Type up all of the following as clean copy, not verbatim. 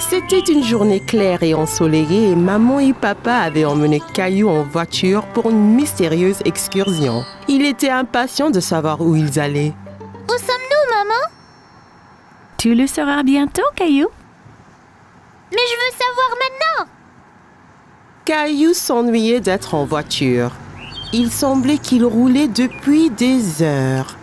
C'était une journée claire et ensoleillée et maman et papa avaient emmené Caillou en voiture pour une mystérieuse excursion. Il était impatient de savoir où ils allaient. Où sommes-nous, maman? Tu le sauras bientôt, Caillou. Mais je veux savoir maintenant! Caillou s'ennuyait d'être en voiture. Il semblait qu'il roulait depuis des heures.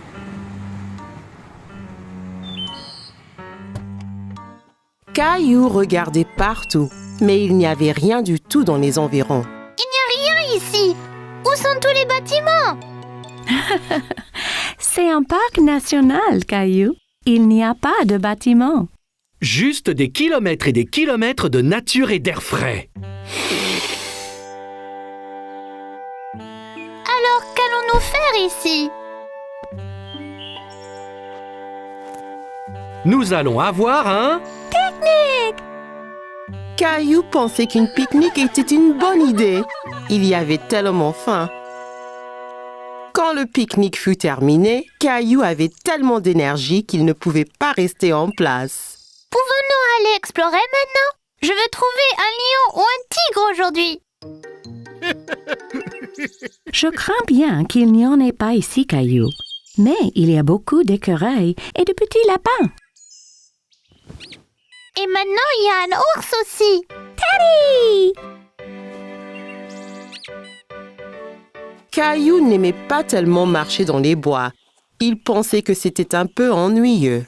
Caillou regardait partout, mais il n'y avait rien du tout dans les environs. Il n'y a rien ici! Où sont tous les bâtiments? C'est un parc national, Caillou. Il n'y a pas de bâtiment. Juste des kilomètres et des kilomètres de nature et d'air frais. Alors, qu'allons-nous faire ici? Nous allons avoir un... Caillou pensait qu'une pique-nique était une bonne idée. Il y avait tellement faim. Quand le pique-nique fut terminé, Caillou avait tellement d'énergie qu'il ne pouvait pas rester en place. Pouvons-nous aller explorer maintenant? Je veux trouver un lion ou un tigre aujourd'hui. Je crains bien qu'il n'y en ait pas ici, Caillou. Mais il y a beaucoup d'écureuils et de petits lapins. Et maintenant, il y a un ours aussi. Teddy! Caillou n'aimait pas tellement marcher dans les bois. Il pensait que c'était un peu ennuyeux.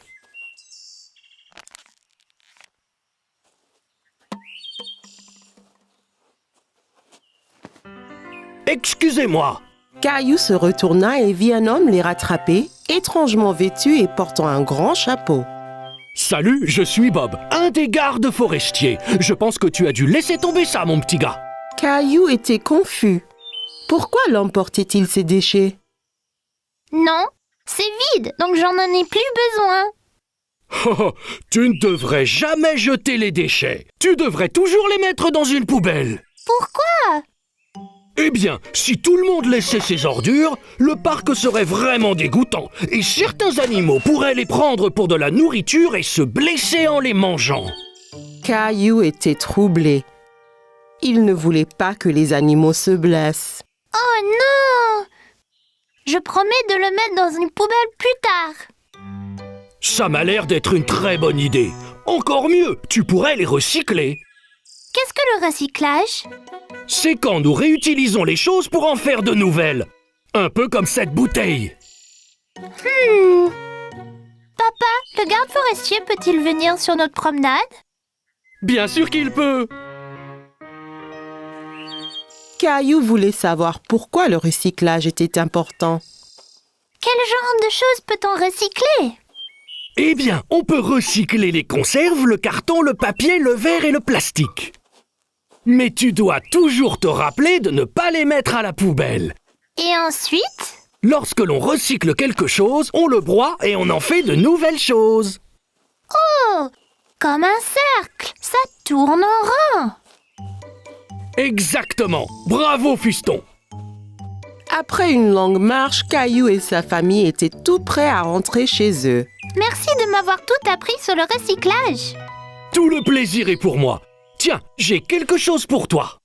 Excusez-moi. Caillou se retourna et vit un homme les rattraper, étrangement vêtu et portant un grand chapeau. Salut, je suis Bob, un des gardes forestiers. Je pense que tu as dû laisser tomber ça, mon petit gars. Caillou était confus. Pourquoi l'homme portait-il ses déchets? Non, c'est vide, donc j'en ai plus besoin. Oh, tu ne devrais jamais jeter les déchets. Tu devrais toujours les mettre dans une poubelle. Pourquoi? Eh bien, si tout le monde laissait ses ordures, le parc serait vraiment dégoûtant et certains animaux pourraient les prendre pour de la nourriture et se blesser en les mangeant. Caillou était troublé. Il ne voulait pas que les animaux se blessent. Oh non! Je promets de le mettre dans une poubelle plus tard. Ça m'a l'air d'être une très bonne idée. Encore mieux, tu pourrais les recycler. Qu'est-ce que le recyclage? C'est quand nous réutilisons les choses pour en faire de nouvelles. Un peu comme cette bouteille. Papa, le garde forestier peut-il venir sur notre promenade? Bien sûr qu'il peut. Caillou voulait savoir pourquoi le recyclage était important. Quel genre de choses peut-on recycler? Eh bien, on peut recycler les conserves, le carton, le papier, le verre et le plastique. Mais tu dois toujours te rappeler de ne pas les mettre à la poubelle. Et ensuite? Lorsque l'on recycle quelque chose, on le broie et on en fait de nouvelles choses. Oh! Comme un cercle! Ça tourne en rond! Exactement. Bravo, Fiston. Après une longue marche, Caillou et sa famille étaient tout prêts à rentrer chez eux. Merci de m'avoir tout appris sur le recyclage. Tout le plaisir est pour moi. Tiens, j'ai quelque chose pour toi.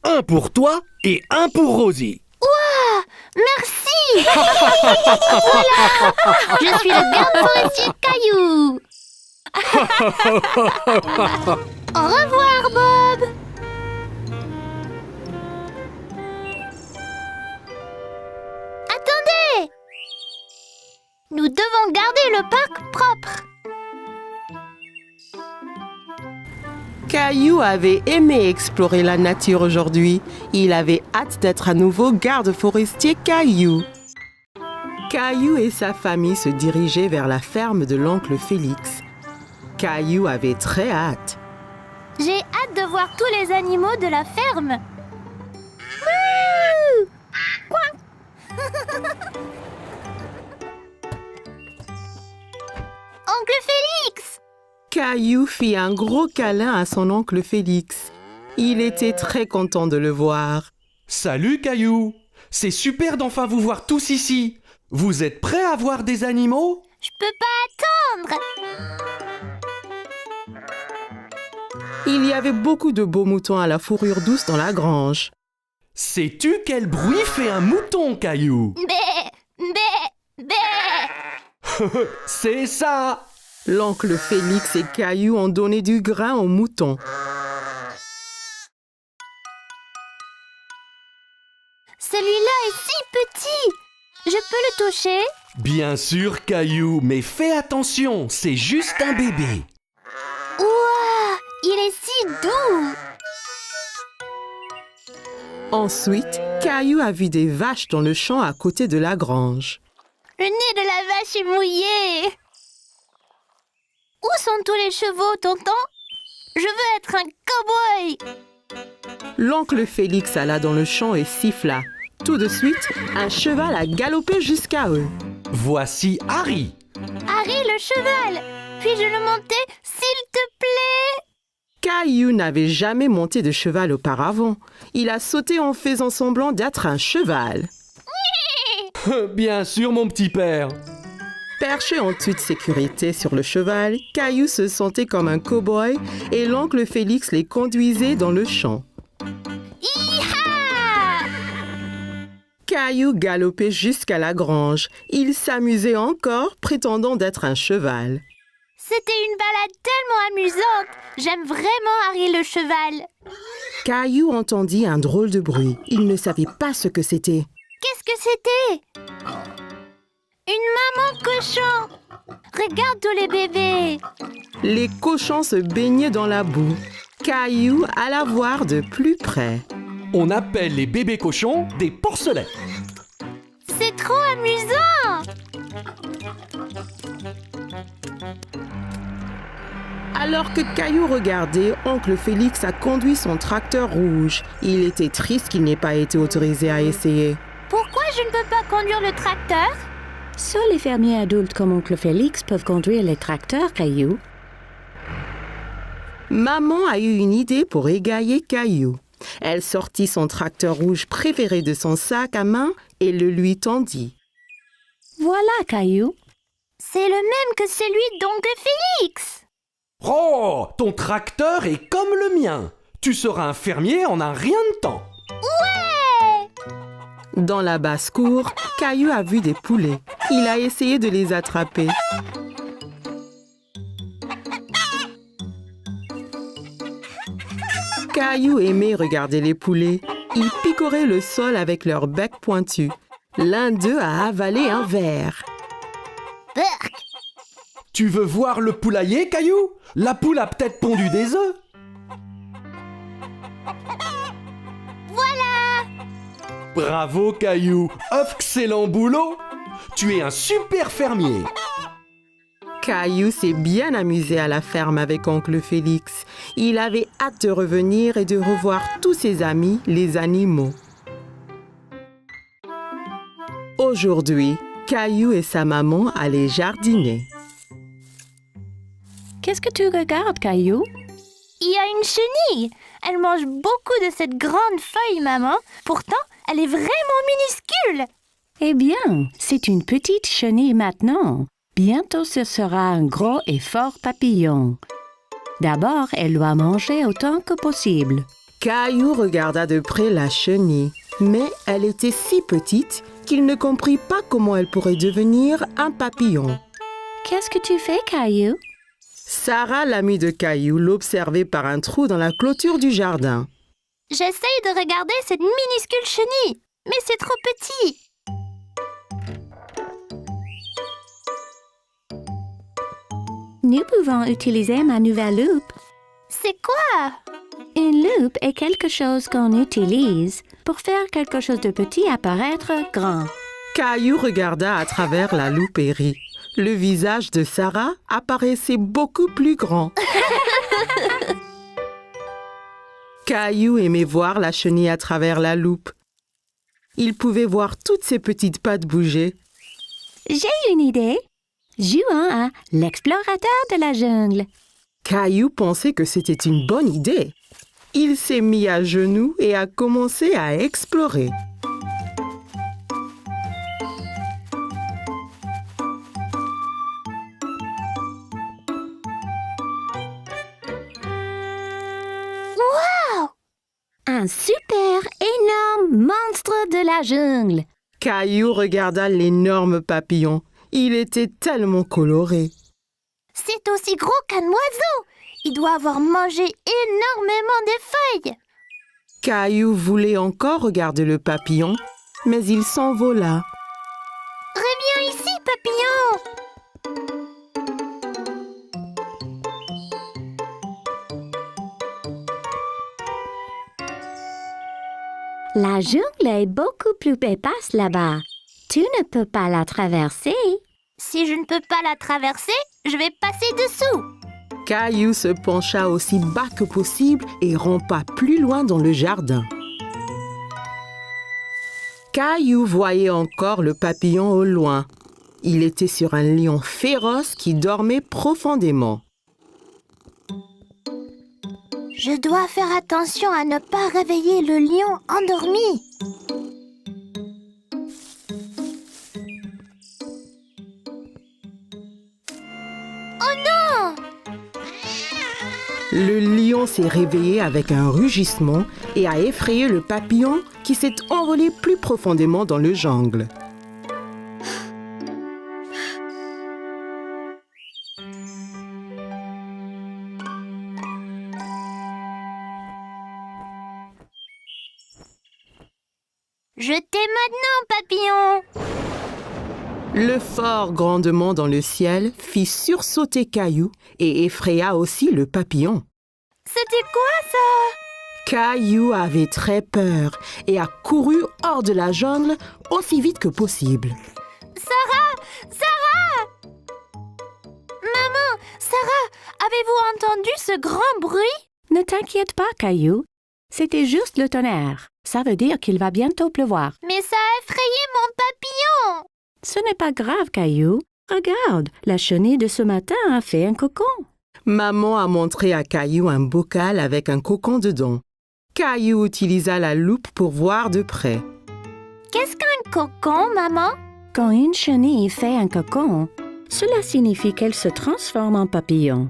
Un pour toi et un pour Rosie. Ouah! Merci! Voilà! Je suis le garde forestier Caillou! Au revoir, Bob! Attendez! Nous devons garder le parc propre. Caillou avait aimé explorer la nature aujourd'hui. Il avait hâte d'être à nouveau garde forestier Caillou. Caillou et sa famille se dirigeaient vers la ferme de l'oncle Félix. Caillou avait très hâte. J'ai hâte de voir tous les animaux de la ferme. Wouh! Coin. Oncle Félix! Caillou fit un gros câlin à son oncle Félix. Il était très content de le voir. Salut Caillou! C'est super d'enfin vous voir tous ici. Vous êtes prêts à voir des animaux? Je peux pas attendre! Il y avait beaucoup de beaux moutons à la fourrure douce dans la grange. Sais-tu quel bruit fait un mouton, Caillou? Bé, bé, bé. C'est ça! L'oncle Félix et Caillou ont donné du grain aux moutons. Celui-là est si petit. Je peux le toucher? Bien sûr, Caillou, mais fais attention, c'est juste un bébé. Ouah, il est si doux. Ensuite, Caillou a vu des vaches dans le champ à côté de la grange. Le nez de la vache est mouillé. Où sont tous les chevaux, tonton? Je veux être un cow-boy. L'oncle Félix alla dans le champ et siffla. Tout de suite, un cheval a galopé jusqu'à eux. Voici Harry. Harry, le cheval. Puis-je le monter, s'il te plaît? Caillou n'avait jamais monté de cheval auparavant. Il a sauté en faisant semblant d'être un cheval. Bien sûr, mon petit père. Perché en toute sécurité sur le cheval, Caillou se sentait comme un cow-boy et l'oncle Félix les conduisait dans le champ. Hi-ha! Caillou galopait jusqu'à la grange. Il s'amusait encore, prétendant d'être un cheval. C'était une balade tellement amusante. J'aime vraiment Harry le cheval. Caillou entendit un drôle de bruit. Il ne savait pas ce que c'était. Qu'est-ce que c'était? Une maman cochon. Regarde tous les bébés. Les cochons se baignaient dans la boue. Caillou alla voir de plus près. On appelle les bébés cochons des porcelets. C'est trop amusant. Alors que Caillou regardait, oncle Félix a conduit son tracteur rouge. Il était triste qu'il n'ait pas été autorisé à essayer. Pourquoi je ne peux pas conduire le tracteur? Seuls les fermiers adultes comme oncle Félix peuvent conduire les tracteurs, Caillou. Maman a eu une idée pour égayer Caillou. Elle sortit son tracteur rouge préféré de son sac à main et le lui tendit. Voilà, Caillou. C'est le même que celui d'oncle Félix. Oh, ton tracteur est comme le mien. Tu seras un fermier en un rien de temps. Ouais! Dans la basse-cour, Caillou a vu des poulets. Il a essayé de les attraper. Caillou aimait regarder les poulets. Ils picoraient le sol avec leur bec pointu. L'un d'eux a avalé un verre. Berk. Tu veux voir le poulailler, Caillou? La poule a peut-être pondu des œufs. Voilà! Bravo, Caillou. Excellent boulot. Tu es un super fermier. Caillou s'est bien amusé à la ferme avec oncle Félix. Il avait hâte de revenir et de revoir tous ses amis, les animaux. Aujourd'hui, Caillou et sa maman allaient jardiner. Qu'est-ce que tu regardes, Caillou? Il y a une chenille. Elle mange beaucoup de cette grande feuille, maman. Pourtant, elle est vraiment minuscule. Eh bien, c'est une petite chenille maintenant. Bientôt, ce sera un gros et fort papillon. D'abord, elle doit manger autant que possible. Caillou regarda de près la chenille, mais elle était si petite qu'il ne comprit pas comment elle pourrait devenir un papillon. Qu'est-ce que tu fais, Caillou? Sarah, l'amie de Caillou, l'observait par un trou dans la clôture du jardin. J'essaye de regarder cette minuscule chenille, mais c'est trop petit. Nous pouvons utiliser ma nouvelle loupe. C'est quoi? Une loupe est quelque chose qu'on utilise pour faire quelque chose de petit apparaître grand. Caillou regarda à travers la loupe et rit. Le visage de Sarah apparaissait beaucoup plus grand. Caillou aimait voir la chenille à travers la loupe. Il pouvait voir toutes ses petites pattes bouger. J'ai une idée. Jouons à l'explorateur de la jungle. Caillou pensait que c'était une bonne idée. Il s'est mis à genoux et a commencé à explorer. un super énorme monstre de la jungle. Caillou regarda l'énorme papillon. Il était tellement coloré. C'est aussi gros qu'un oiseau. Il doit avoir mangé énormément de feuilles. Caillou voulait encore regarder le papillon, mais il s'envola. Reviens ici, papillon. La jungle est beaucoup plus épaisse là-bas. Tu ne peux pas la traverser. Si je ne peux pas la traverser, je vais passer dessous. Caillou se pencha aussi bas que possible et rampa plus loin dans le jardin. Caillou voyait encore le papillon au loin. Il était sur un lion féroce qui dormait profondément. Je dois faire attention à ne pas réveiller le lion endormi. Oh non! Le lion s'est réveillé avec un rugissement et a effrayé le papillon qui s'est envolé plus profondément dans le jungle. Je t'ai maintenant, papillon. Le fort grandement dans le ciel fit sursauter Caillou et effraya aussi le papillon. C'était quoi ça? Caillou avait très peur et a couru hors de la jungle aussi vite que possible. Sarah! Maman, Sarah, avez-vous entendu ce grand bruit? Ne t'inquiète pas, Caillou. C'était juste le tonnerre. Ça veut dire qu'il va bientôt pleuvoir. Mais ça a effrayé mon papillon. Ce n'est pas grave, Caillou. Regarde, la chenille de ce matin a fait un cocon. Maman a montré à Caillou un bocal avec un cocon dedans. Caillou utilisa la loupe pour voir de près. Qu'est-ce qu'un cocon, maman? Quand une chenille fait un cocon, cela signifie qu'elle se transforme en papillon.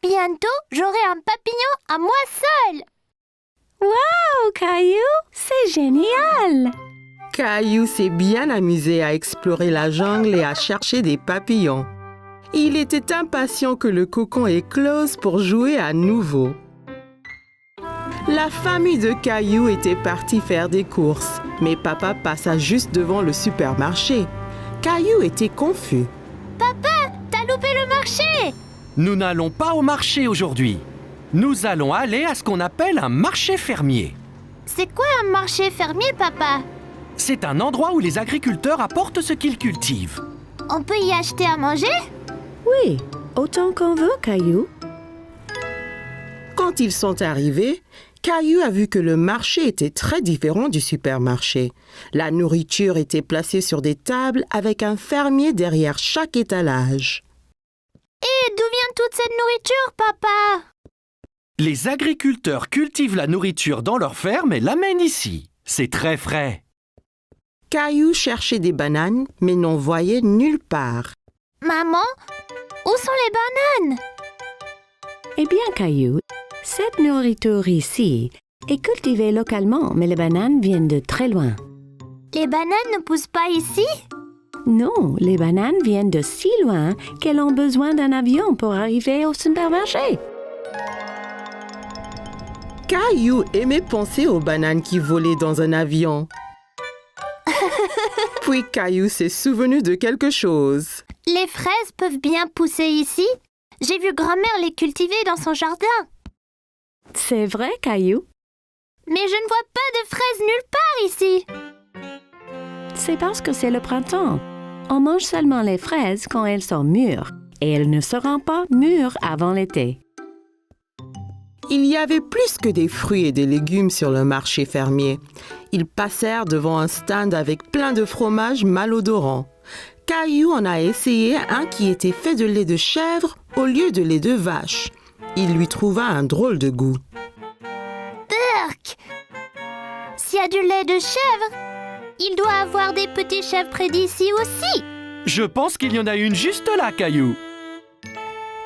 Bientôt, j'aurai un papillon à moi seule. Oh, Caillou, c'est génial! Caillou s'est bien amusé à explorer la jungle et à chercher des papillons. Il était impatient que le cocon éclose pour jouer à nouveau. La famille de Caillou était partie faire des courses, mais papa passa juste devant le supermarché. Caillou était confus. T'as loupé le marché. Nous n'allons pas au marché aujourd'hui. Nous allons aller à ce qu'on appelle un marché fermier. C'est quoi un marché fermier, papa? C'est un endroit où les agriculteurs apportent ce qu'ils cultivent. On peut y acheter à manger? Oui, autant qu'on veut, Caillou. Quand ils sont arrivés, Caillou a vu que le marché était très différent du supermarché. La nourriture était placée sur des tables avec un fermier derrière chaque étalage. Et d'où vient toute cette nourriture, papa? Les agriculteurs cultivent la nourriture dans leur ferme et l'amènent ici. C'est très frais. Caillou cherchait des bananes, mais n'en voyait nulle part. Maman, où sont les bananes? Eh bien, Caillou, cette nourriture ici est cultivée localement, mais les bananes viennent de très loin. Les bananes ne poussent pas ici? Non, les bananes viennent de si loin qu'elles ont besoin d'un avion pour arriver au supermarché. Caillou aimait penser aux bananes qui volaient dans un avion. Puis Caillou s'est souvenu de quelque chose. Les fraises peuvent bien pousser ici? J'ai vu grand-mère les cultiver dans son jardin. C'est vrai, Caillou? Mais je ne vois pas de fraises nulle part ici. C'est parce que c'est le printemps. On mange seulement les fraises quand elles sont mûres, et elles ne seront pas mûres avant l'été. Il y avait plus que des fruits et des légumes sur le marché fermier. Ils passèrent devant un stand avec plein de fromages malodorants. Caillou en a essayé un qui était fait de lait de chèvre au lieu de lait de vache. Il lui trouva un drôle de goût. Burk! S'il y a du lait de chèvre, il doit avoir des petits chèvres près d'ici aussi. Je pense qu'il y en a une juste là, Caillou.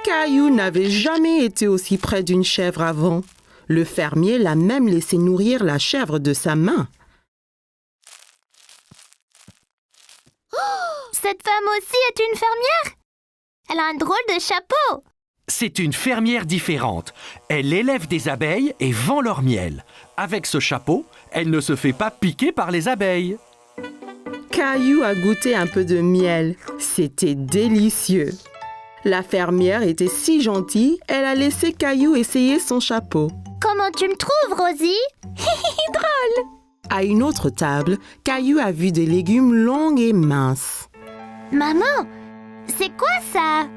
Caillou n'avait jamais été aussi près d'une chèvre avant. Le fermier l'a même laissé nourrir la chèvre de sa main. Cette femme aussi est une fermière? Elle a un drôle de chapeau. C'est une fermière différente. Elle élève des abeilles et vend leur miel. Avec ce chapeau, elle ne se fait pas piquer par les abeilles. Caillou a goûté un peu de miel. C'était délicieux. La fermière était si gentille, elle a laissé Caillou essayer son chapeau. Comment tu me trouves, Rosie? Drôle. À une autre table, Caillou a vu des légumes longs et minces. Maman, c'est quoi ça?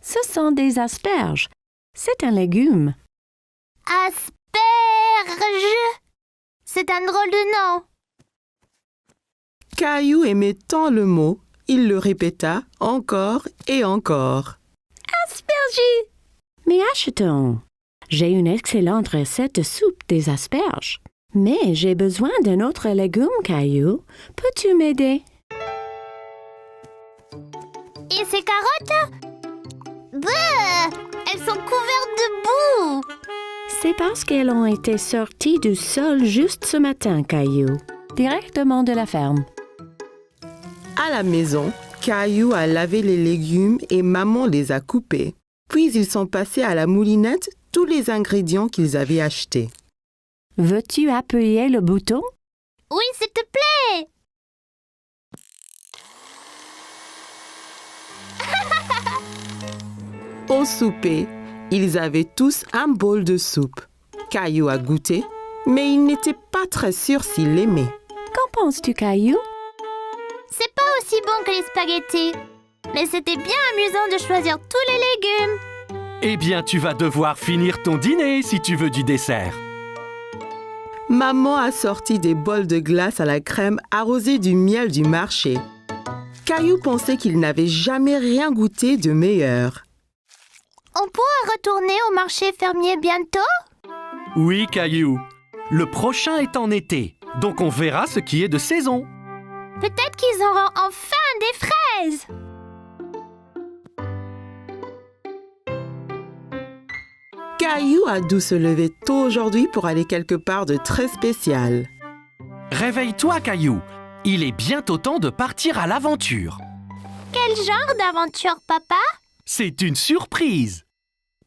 Ce sont des asperges. C'est un légume. Asperge. C'est un drôle de nom. Caillou aimait tant le mot, il le répéta encore et encore. Asperges. Mais achetons. J'ai une excellente recette de soupe des asperges. Mais j'ai besoin d'un autre légume, Caillou. Peux-tu m'aider? Et ces carottes? Bleu! Elles sont couvertes de boue. C'est parce qu'elles ont été sorties du sol juste ce matin, Caillou. Directement de la ferme. À la maison, Caillou a lavé les légumes et maman les a coupés. Puis ils sont passés à la moulinette tous les ingrédients qu'ils avaient achetés. Veux-tu appuyer le bouton? Oui, s'il te plaît. Au souper, ils avaient tous un bol de soupe. Caillou a goûté, mais il n'était pas très sûr s'il l'aimait. Qu'en penses-tu, Caillou? C'est pas aussi bon que les spaghettis. Mais c'était bien amusant de choisir tous les légumes. Eh bien, tu vas devoir finir ton dîner si tu veux du dessert. Maman a sorti des bols de glace à la crème arrosés du miel du marché. Caillou pensait qu'il n'avait jamais rien goûté de meilleur. On pourra retourner au marché fermier bientôt? Oui, Caillou. Le prochain est en été, donc on verra ce qui est de saison. Peut-être qu'ils auront enfin des fraises. Caillou a dû se lever tôt aujourd'hui pour aller quelque part de très spécial. Réveille-toi, Caillou. Il est bientôt temps de partir à l'aventure. Quel genre d'aventure, papa? C'est une surprise.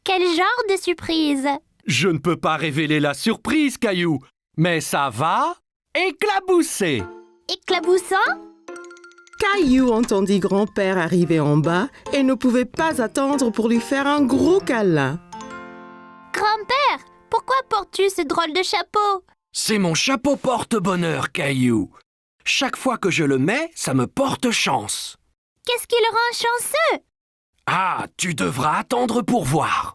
Quel genre de surprise? Je ne peux pas révéler la surprise, Caillou, mais ça va éclabousser. Éclaboussant? Caillou entendit grand-père arriver en bas et ne pouvait pas attendre pour lui faire un gros câlin. Grand-père, pourquoi portes-tu ce drôle de chapeau? C'est mon chapeau porte-bonheur, Caillou. Chaque fois que je le mets, ça me porte chance. Qu'est-ce qui le rend chanceux? Ah, tu devras attendre pour voir.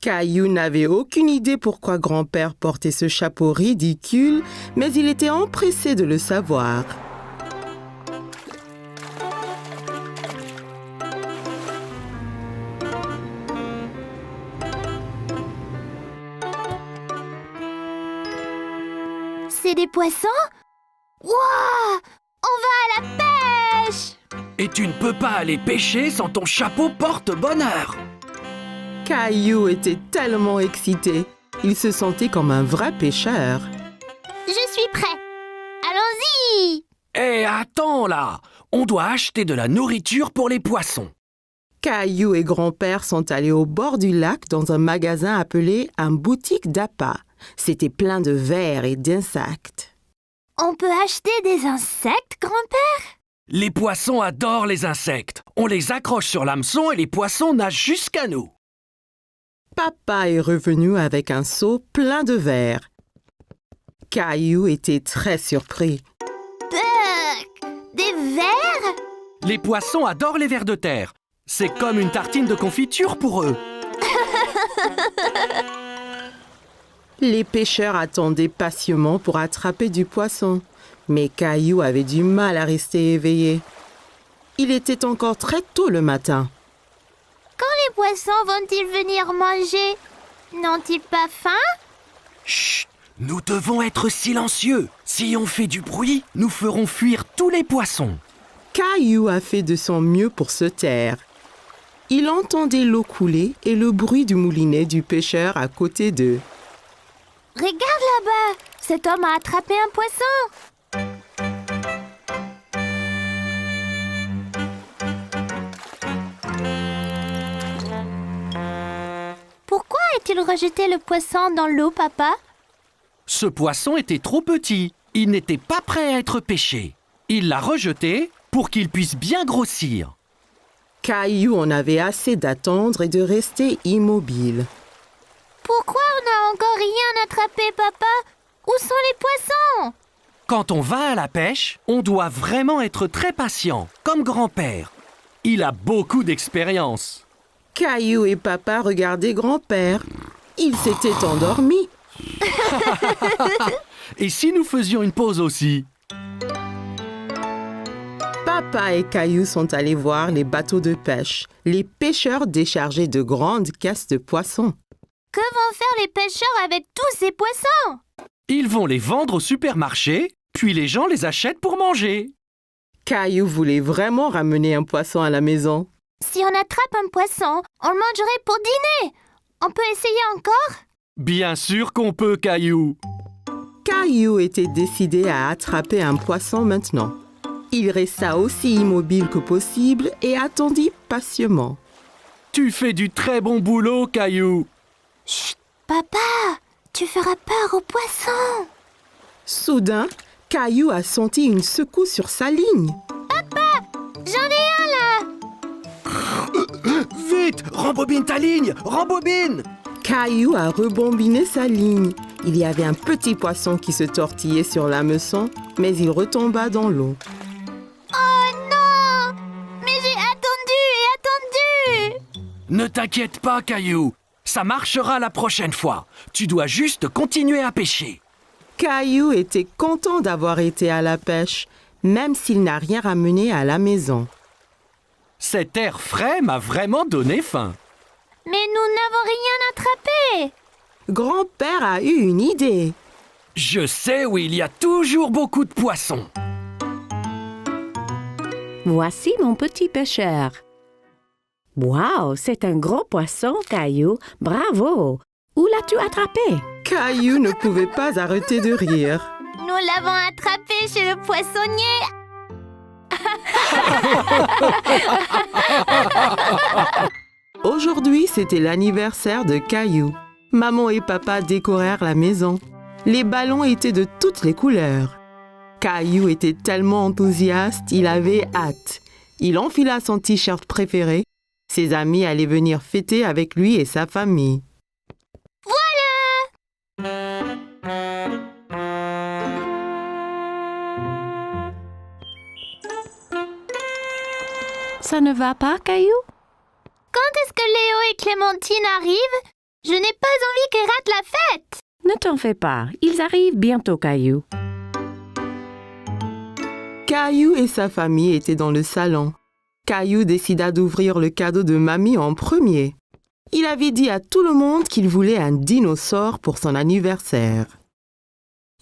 Caillou n'avait aucune idée pourquoi grand-père portait ce chapeau ridicule, mais il était empressé de le savoir. C'est des poissons? Wouah! On va à la pêche! Et tu ne peux pas aller pêcher sans ton chapeau porte-bonheur. Caillou était tellement excité. Il se sentait comme un vrai pêcheur. Je suis prêt. Allons-y! Eh, attends là! On doit acheter de la nourriture pour les poissons. Caillou et grand-père sont allés au bord du lac dans un magasin appelé un boutique d'appât. C'était plein de vers et d'insectes. On peut acheter des insectes, grand-père? Les poissons adorent les insectes. On les accroche sur l'hameçon et les poissons nagent jusqu'à nous. Papa est revenu avec un seau plein de vers. Caillou était très surpris. Des vers? Les poissons adorent les vers de terre. C'est comme une tartine de confiture pour eux. Les pêcheurs attendaient patiemment pour attraper du poisson, mais Caillou avait du mal à rester éveillé. Il était encore très tôt le matin. Quand les poissons vont-ils venir manger? N'ont-ils pas faim? Chut! Nous devons être silencieux. Si on fait du bruit, nous ferons fuir tous les poissons. Caillou a fait de son mieux pour se taire. Il entendait l'eau couler et le bruit du moulinet du pêcheur à côté d'eux. Regarde là-bas, cet homme a attrapé un poisson. Pourquoi a-t-il rejeté le poisson dans l'eau, papa? Ce poisson était trop petit. Il n'était pas prêt à être pêché. Il l'a rejeté pour qu'il puisse bien grossir. Caillou en avait assez d'attendre et de rester immobile. Pourquoi on n'a encore rien attrapé, papa? Où sont les poissons? Quand on va à la pêche, on doit vraiment être très patient, comme grand-père. Il a beaucoup d'expérience. Caillou et papa regardaient grand-père. Il s'était endormi. Et si nous faisions une pause aussi? Papa et Caillou sont allés voir les bateaux de pêche. Les pêcheurs déchargeaient de grandes caisses de poissons. Que vont faire les pêcheurs avec tous ces poissons? Ils vont les vendre au supermarché, puis les gens les achètent pour manger. Caillou voulait vraiment ramener un poisson à la maison. Si on attrape un poisson, on le mangerait pour dîner. On peut essayer encore? Bien sûr qu'on peut, Caillou. Caillou était décidé à attraper un poisson maintenant. Il resta aussi immobile que possible et attendit patiemment. Tu fais du très bon boulot, Caillou. Chut, papa, tu feras peur aux poissons. Soudain, Caillou a senti une secousse sur sa ligne. J'en ai un là. Vite, rembobine ta ligne, rembobine. Caillou a rebombiné sa ligne. Il y avait un petit poisson qui se tortillait sur l'hameçon, mais il retomba dans l'eau. Oh non! Mais j'ai attendu et attendu. Ne t'inquiète pas, Caillou. Ça marchera la prochaine fois. Tu dois juste continuer à pêcher. Caillou était content d'avoir été à la pêche, même s'il n'a rien ramené à la maison. Cet air frais m'a vraiment donné faim. Mais nous n'avons rien attrapé. Grand-père a eu une idée. Je sais où il y a toujours beaucoup de poissons. Voici mon petit pêcheur. Wow, c'est un gros poisson, Caillou. Bravo! Où l'as-tu attrapé? Caillou ne pouvait pas arrêter de rire. Nous l'avons attrapé chez le poissonnier. Aujourd'hui, c'était l'anniversaire de Caillou. Maman et papa décorèrent la maison. Les ballons étaient de toutes les couleurs. Caillou était tellement enthousiaste, il avait hâte. Il enfila son t-shirt préféré. Ses amis allaient venir fêter avec lui et sa famille. Ça ne va pas, Caillou? Quand est-ce que Léo et Clémentine arrivent? Je n'ai pas envie qu'ils ratent la fête. Ne t'en fais pas, ils arrivent bientôt, Caillou. Caillou et sa famille étaient dans le salon. Caillou décida d'ouvrir le cadeau de mamie en premier. Il avait dit à tout le monde qu'il voulait un dinosaure pour son anniversaire.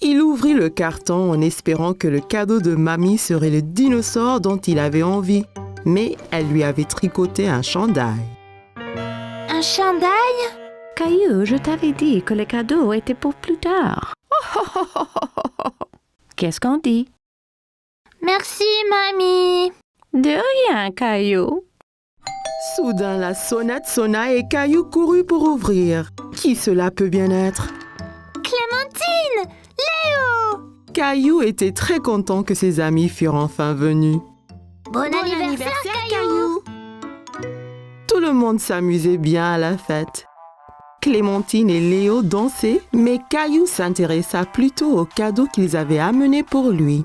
Il ouvrit le carton en espérant que le cadeau de mamie serait le dinosaure dont il avait envie, mais elle lui avait tricoté un chandail. Un chandail? Caillou, je t'avais dit que le cadeau était pour plus tard. Qu'est-ce qu'on dit? Merci, mamie. De rien, Caillou. Soudain, la sonnette sonna et Caillou courut pour ouvrir. Qui cela peut bien être? Clémentine! Léo! Caillou était très content que ses amis furent enfin venus. Bon anniversaire, Caillou! Tout le monde s'amusait bien à la fête. Clémentine et Léo dansaient, mais Caillou s'intéressa plutôt aux cadeaux qu'ils avaient amenés pour lui.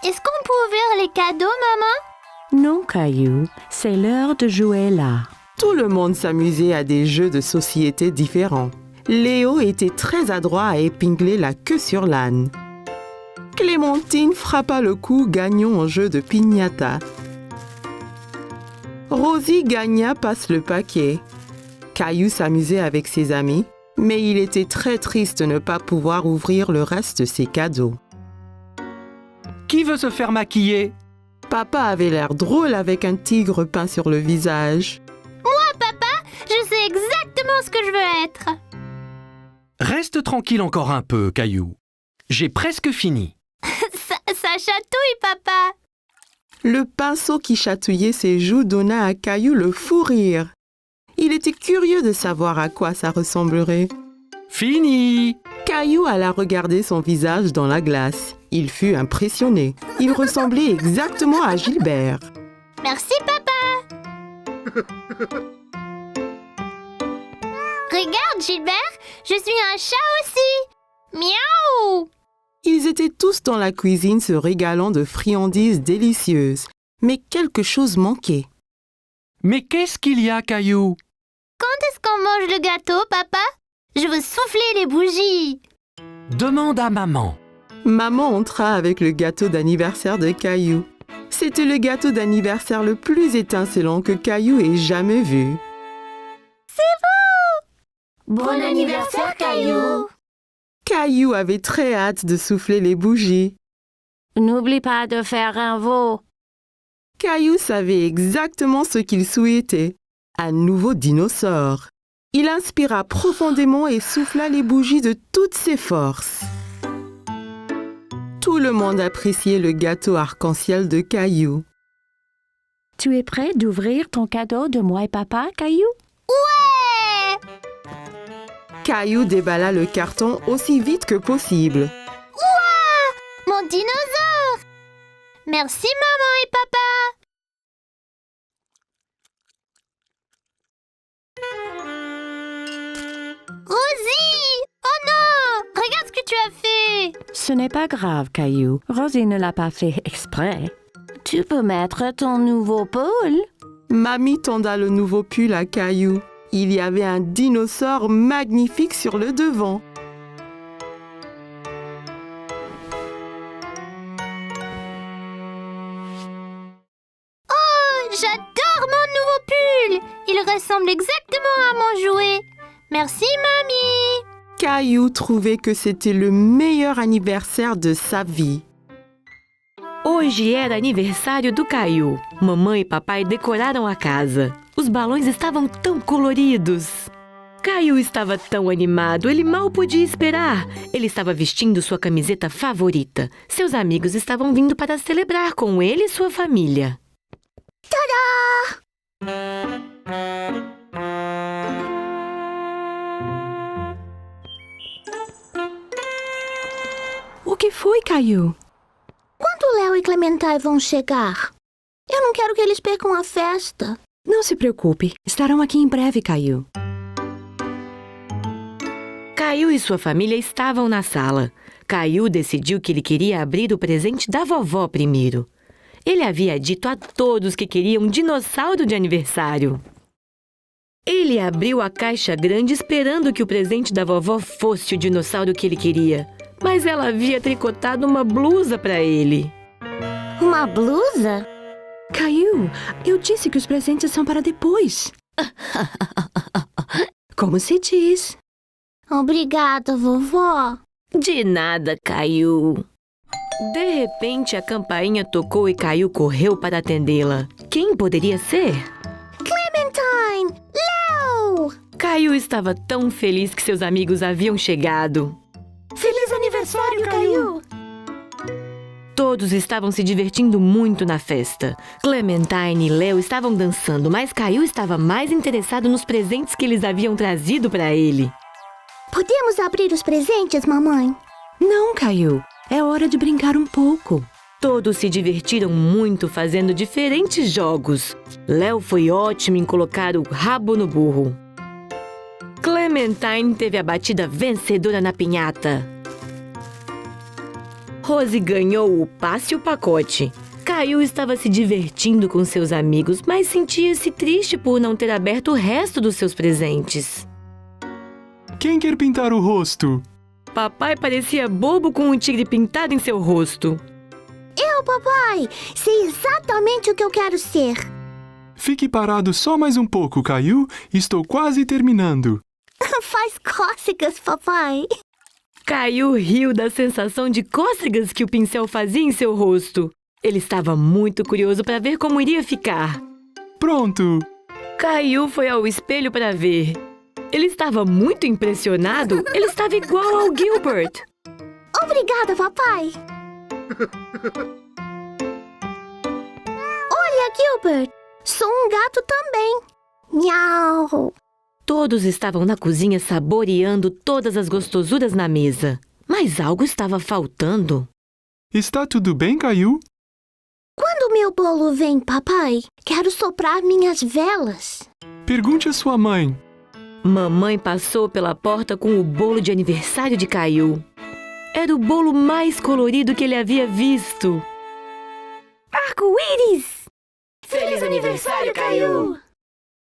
Est-ce qu'on peut ouvrir les cadeaux, maman? Non, Caillou, c'est l'heure de jouer là. Tout le monde s'amusait à des jeux de société différents. Léo était très adroit à épingler la queue sur l'âne. Clémentine frappa le coup gagnant en jeu de piñata. Rosie gagna passe le paquet. Caillou s'amusait avec ses amis, mais il était très triste de ne pas pouvoir ouvrir le reste de ses cadeaux. Qui veut se faire maquiller? Papa avait l'air drôle avec un tigre peint sur le visage. Je sais exactement ce que je veux être. Reste tranquille encore un peu, Caillou. J'ai presque fini. Ça chatouille, papa. Le pinceau qui chatouillait ses joues donna à Caillou le fou rire. Il était curieux de savoir à quoi ça ressemblerait. Fini! Caillou alla regarder son visage dans la glace. Il fut impressionné. Il ressemblait exactement à Gilbert. Merci, papa. Regarde, Gilbert, je suis un chat aussi. Miaou! Ils étaient tous dans la cuisine se régalant de friandises délicieuses. Mais quelque chose manquait. Mais qu'est-ce qu'il y a, Caillou? Quand est-ce qu'on mange le gâteau, papa? Je veux souffler les bougies. Demande à maman. Maman entra avec le gâteau d'anniversaire de Caillou. C'était le gâteau d'anniversaire le plus étincelant que Caillou ait jamais vu. Bon anniversaire, Caillou. Caillou avait très hâte de souffler les bougies. N'oublie pas de faire un veau. Caillou savait exactement ce qu'il souhaitait. Un nouveau dinosaure. Il inspira profondément et souffla les bougies de toutes ses forces. Tout le monde appréciait le gâteau arc-en-ciel de Caillou. Tu es prêt d'ouvrir ton cadeau de moi et papa, Caillou? Ouais! Caillou déballa le carton aussi vite que possible. Mon dinosaure! Merci, maman et papa! Rosie! Oh non! Regarde ce que tu as fait! Ce n'est pas grave, Caillou. Rosie ne l'a pas fait exprès. Tu peux mettre ton nouveau pull. Mamie tenda le nouveau pull à Caillou. Il y avait un dinosaure magnifique sur le devant. J'adore mon nouveau pull! Il ressemble exactement à mon jouet. Merci, mamie! Caillou trouvait que c'était le meilleur anniversaire de sa vie. Hoje era aniversário do Caillou. Mamãe e papai decoraram a casa. Os balões estavam tão coloridos. Caillou estava tão animado, ele mal podia esperar. Ele estava vestindo sua camiseta favorita. Seus amigos estavam vindo para celebrar com ele e sua família. O que foi, Caillou? Quando Léo e Clementine vão chegar? Eu não quero que eles percam a festa. Não se preocupe, estarão aqui em breve, Caillou. Caillou e sua família estavam na sala. Caillou decidiu que ele queria abrir o presente da vovó primeiro. Ele havia dito a todos que queria um dinossauro de aniversário. Ele abriu a caixa grande esperando que o presente da vovó fosse o dinossauro que ele queria. Mas ela havia tricotado uma blusa para ele. Uma blusa? Caillou, eu disse que os presentes são para depois. Como se diz? Obrigada, vovó. De nada, Caillou. De repente, a campainha tocou e Caillou correu para atendê-la. Quem poderia ser? Clementine! Léo! Caillou estava tão feliz que seus amigos haviam chegado. Feliz aniversário, Caillou! Todos estavam se divertindo muito na festa. Clementine e Léo estavam dançando, mas Caillou estava mais interessado nos presentes que eles haviam trazido para ele. Podemos abrir os presentes, mamãe? Não, Caillou. É hora de brincar um pouco. Todos se divertiram muito fazendo diferentes jogos. Léo foi ótimo em colocar o rabo no burro. Clementine teve a batida vencedora na pinhata. Rosie ganhou o passe e o pacote. Caillou estava se divertindo com seus amigos, mas sentia-se triste por não ter aberto o resto dos seus presentes. Quem quer pintar o rosto? Papai parecia bobo com um tigre pintado em seu rosto. Eu, papai, sei exatamente o que eu quero ser. Fique parado só mais um pouco, Caillou. Estou quase terminando. Faz cócegas, papai. Caillou riu da sensação de cócegas que o pincel fazia em seu rosto. Ele estava muito curioso para ver como iria ficar. Pronto! Caillou foi ao espelho para ver. Ele estava muito impressionado. Ele estava igual ao Gilbert. Obrigada, papai. Olha, Gilbert. Sou um gato também. Miau. Todos estavam na cozinha saboreando todas as gostosuras na mesa. Mas algo estava faltando. Está tudo bem, Caillou? Quando meu bolo vem, papai, quero soprar minhas velas. Pergunte à sua mãe. Mamãe passou pela porta com o bolo de aniversário de Caillou. Era o bolo mais colorido que ele havia visto. Arco-íris! Feliz aniversário, Caillou!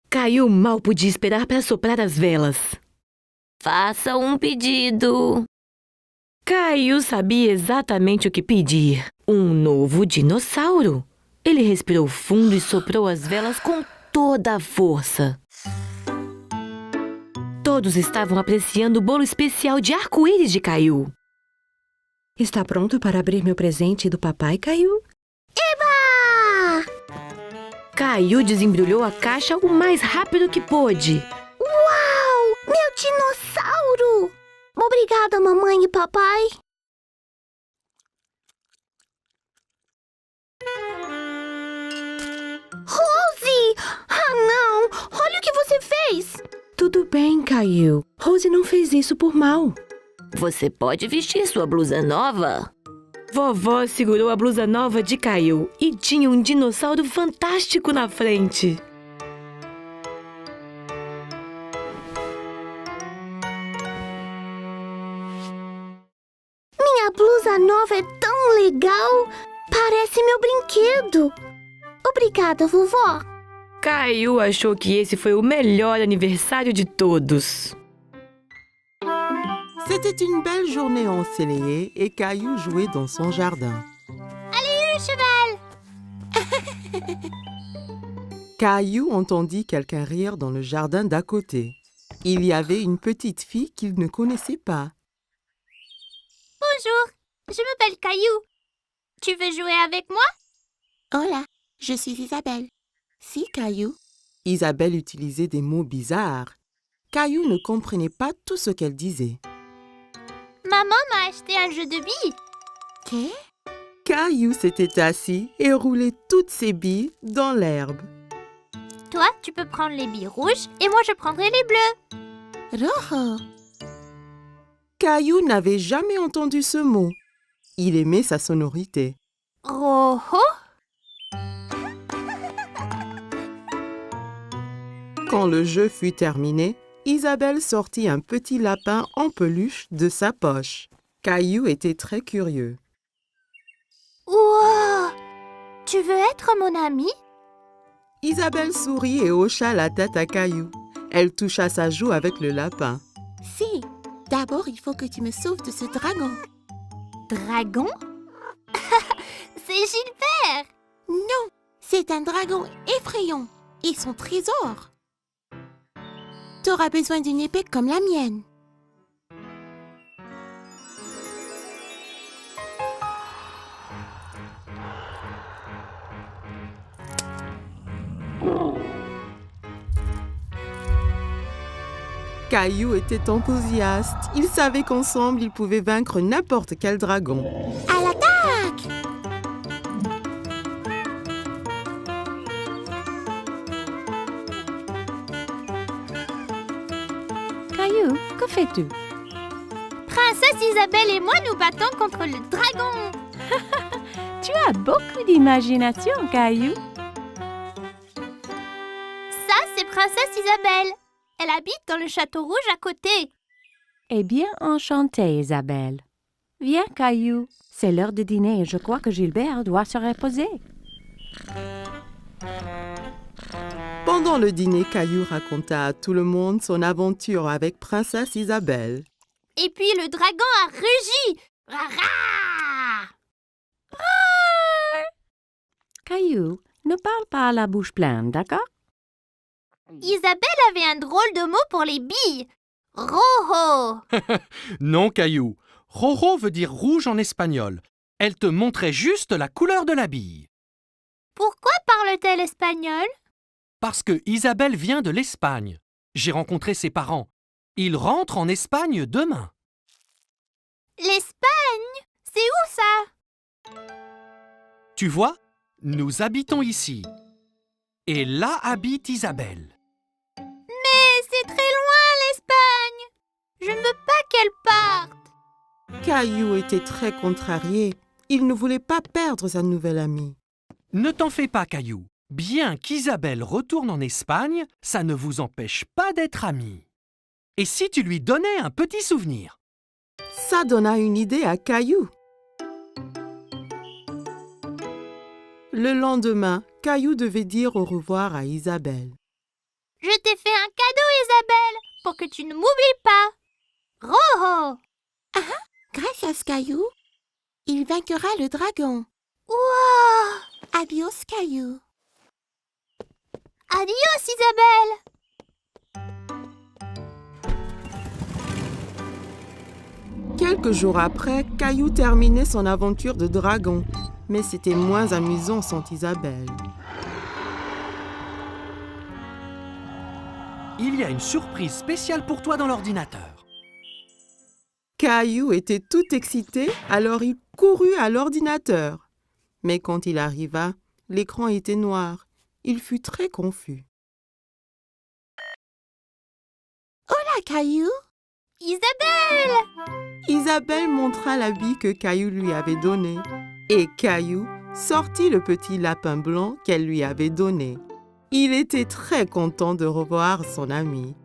Caillou mal podia esperar para soprar as velas. Faça um pedido. Caillou sabia exatamente o que pedir. Um novo dinossauro. Ele respirou fundo e soprou as velas com toda a força. Todos estavam apreciando o bolo especial de arco-íris de Caillou. Está pronto para abrir meu presente do papai, Caillou? Eba! Caillou desembrulhou a caixa o mais rápido que pôde. Uau! Meu dinossauro! Obrigada, mamãe e papai. Rosie! Ah, não! Olha o que você fez! Tudo bem, Caillou. Rose não fez isso por mal. Você pode vestir sua blusa nova? Vovó segurou a blusa nova de Caillou e tinha um dinossauro fantástico na frente. Minha blusa nova é tão legal! Parece meu brinquedo! Obrigada, vovó! Caillou achou que esse foi o melhor aniversário de todos. C'était une belle journée ensoleillée et Caillou jouait dans son jardin. Allez, cheval! Caillou entendit quelqu'un rire dans le jardin d'à côté. Il y avait une petite fille qu'il ne connaissait pas. Bonjour, je m'appelle Caillou. Tu veux jouer avec moi? Hola, je suis Isabelle. Si, Caillou. Isabelle utilisait des mots bizarres. Caillou ne comprenait pas tout ce qu'elle disait. Maman m'a acheté un jeu de billes. ¿Qué? Caillou s'était assis et roulait toutes ses billes dans l'herbe. Toi, tu peux prendre les billes rouges et moi je prendrai les bleues. Rojo. Caillou n'avait jamais entendu ce mot. Il aimait sa sonorité. Rojo? Quand le jeu fut terminé, Isabelle sortit un petit lapin en peluche de sa poche. Caillou était très curieux. Wow! Tu veux être mon ami? Isabelle sourit et hocha la tête à Caillou. Elle toucha sa joue avec le lapin. Si, d'abord il faut que tu me sauves de ce dragon. Dragon? C'est Gilbert! Non, c'est un dragon effrayant. Et son trésor. T'auras besoin d'une épée comme la mienne. Caillou était enthousiaste. Il savait qu'ensemble, ils pouvaient vaincre n'importe quel dragon. À l'attaque! Caillou, que fais-tu? Princesse Isabelle et moi nous battons contre le dragon. Tu as beaucoup d'imagination, Caillou. Ça, c'est Princesse Isabelle. Elle habite dans le château rouge à côté. Eh bien, enchantée, Isabelle. Viens, Caillou. C'est l'heure de dîner et je crois que Gilbert doit se reposer. Pendant le dîner, Caillou raconta à tout le monde son aventure avec Princesse Isabelle. Et puis le dragon a rugi. Rara! Caillou, ne parle pas à la bouche pleine, d'accord? Isabelle avait un drôle de mot pour les billes. Rojo. Non, Caillou. Rojo veut dire rouge en espagnol. Elle te montrait juste la couleur de la bille. Pourquoi parle-t-elle espagnol? Parce que Isabelle vient de l'Espagne. J'ai rencontré ses parents. Il rentre en Espagne demain. L'Espagne? C'est où ça? Tu vois, nous habitons ici. Et là habite Isabelle. Mais c'est très loin, l'Espagne. Je ne veux pas qu'elle parte. Caillou était très contrarié. Il ne voulait pas perdre sa nouvelle amie. Ne t'en fais pas, Caillou. Bien qu'Isabelle retourne en Espagne, ça ne vous empêche pas d'être amis. Et si tu lui donnais un petit souvenir? Ça donna une idée à Caillou. Le lendemain, Caillou devait dire au revoir à Isabelle. Je t'ai fait un cadeau, Isabelle, pour que tu ne m'oublies pas. Roho! Gracias, Caillou. Il vaincra le dragon. Wow! Adios, Caillou. Adios, Isabelle! Quelques jours après, Caillou terminait son aventure de dragon. Mais c'était moins amusant sans Isabelle. Il y a une surprise spéciale pour toi dans l'ordinateur. Caillou était tout excité, alors il courut à l'ordinateur. Mais quand il arriva, l'écran était noir. Il fut très confus. Hola, Caillou. Isabelle! Isabelle montra l'habit que Caillou lui avait donné. Et Caillou sortit le petit lapin blanc qu'elle lui avait donné. Il était très content de revoir son ami.